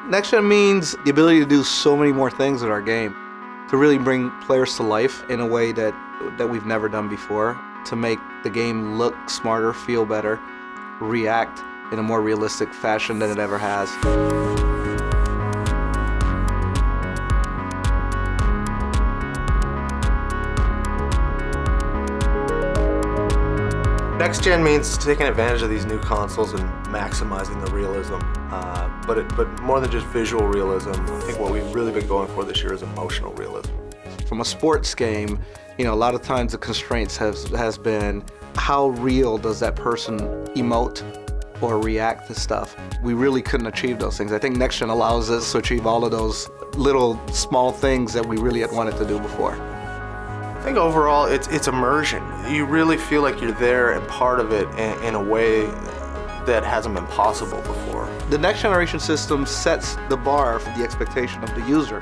Next Gen means the ability to do so many more things with our game, to really bring players to life in a way that we've never done before, to make the game look smarter, feel better, react in a more realistic fashion than it ever has. Next Gen means taking advantage of these new consoles and maximizing the realism, but more than just visual realism. I think what we've really been going for this year is emotional realism. From a sports game, a lot of times the constraints has been how real does that person emote or react to stuff. We really couldn't achieve those things. I think Next Gen allows us to achieve all of those little small things that we really had wanted to do before. I think overall it's immersion. You really feel like you're there and part of it in a way that hasn't been possible before. The next generation system sets the bar for the expectation of the user.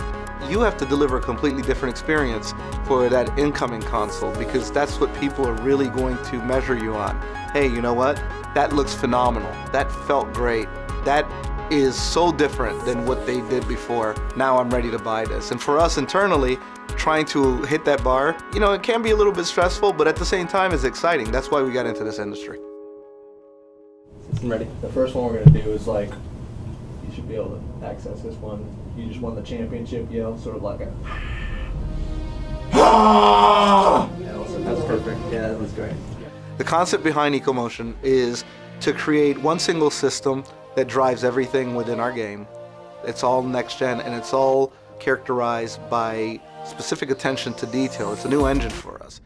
You have to deliver a completely different experience for that incoming console, because that's what people are really going to measure you on. Hey, you know what? That looks phenomenal. That felt great. That is so different than what they did before. Now I'm ready to buy this. And for us internally, trying to hit that bar, it can be a little bit stressful, but at the same time it's exciting. That's why we got into this industry. I'm ready. The first one we're going to do is you should be able to access this one. You just won the championship yell, sort of like a That's perfect. Yeah, that was great. The concept behind EcoMotion is to create one single system that drives everything within our game. It's all next gen, and it's all characterized by specific attention to detail. It's a new engine for us.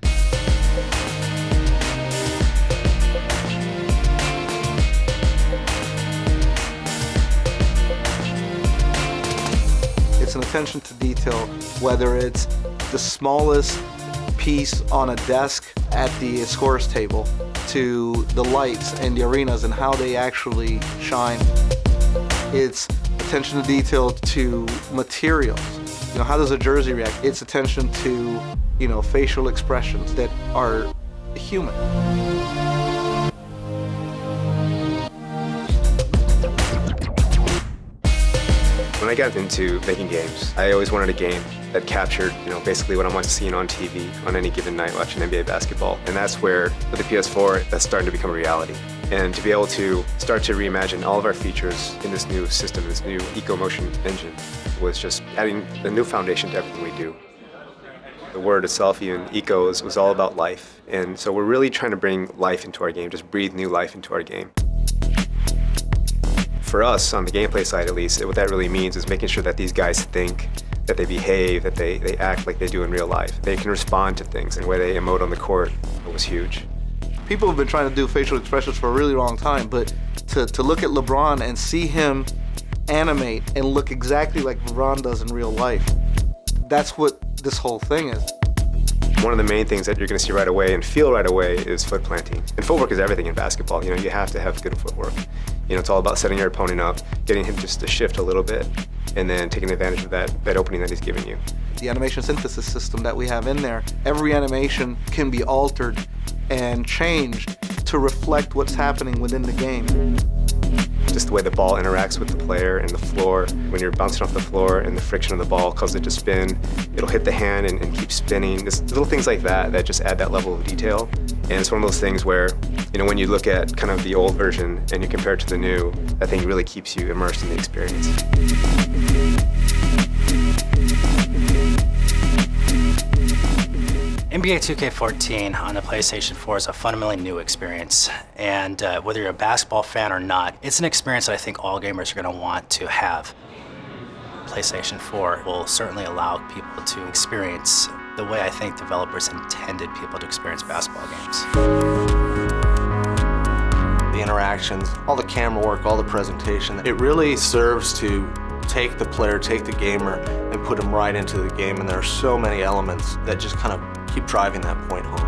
It's an attention to detail, whether it's the smallest piece on a desk at the scorer's table to the lights and the arenas and how they actually shine. It's attention to detail to materials. How does a jersey react? It's attention to, facial expressions that are human. When I got into making games, I always wanted a game that captured, basically what I'm seeing on TV on any given night watching NBA basketball. And that's where, with the PS4, that's starting to become a reality. And to be able to start to reimagine all of our features in this new system, this new EcoMotion engine, was just adding a new foundation to everything we do. The word itself, even eco, was all about life. And so we're really trying to bring life into our game, just breathe new life into our game. For us, on the gameplay side at least, what that really means is making sure that these guys think, that they behave, that they act like they do in real life. They can respond to things, and the way they emote on the court was huge. People have been trying to do facial expressions for a really long time, but to look at LeBron and see him animate and look exactly like LeBron does in real life, that's what this whole thing is. One of the main things that you're going to see right away and feel right away is foot planting. And footwork is everything in basketball. You have to have good footwork. It's all about setting your opponent up, getting him just to shift a little bit, and then taking advantage of that opening that he's giving you. The animation synthesis system that we have in there, every animation can be altered and changed to reflect what's happening within the game. Just the way the ball interacts with the player and the floor. When you're bouncing off the floor and the friction of the ball causes it to spin, it'll hit the hand and keep spinning. Just little things like that just add that level of detail. And it's one of those things where, when you look at kind of the old version and you compare it to the new, that thing really keeps you immersed in the experience. NBA 2K14 on the PlayStation 4 is a fundamentally new experience, and whether you're a basketball fan or not, it's an experience that I think all gamers are going to want to have. PlayStation 4 will certainly allow people to experience the way I think developers intended people to experience basketball games. The interactions, all the camera work, all the presentation, it really serves to take the player, take the gamer, and put them right into the game, and there are so many elements that just kind of keep driving that point home.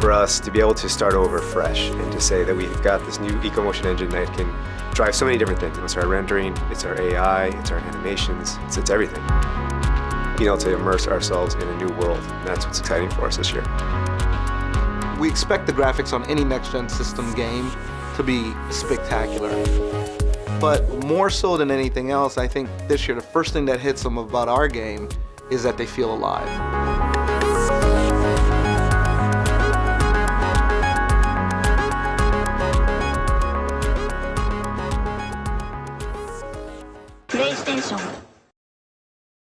For us to be able to start over fresh and to say that we've got this new EcoMotion engine that can drive so many different things. It's our rendering, it's our AI, it's our animations, it's everything. being able to immerse ourselves in a new world. And that's what's exciting for us this year. We expect the graphics on any next-gen system game to be spectacular. But more so than anything else, I think this year the first thing that hits them about our game is that they feel alive.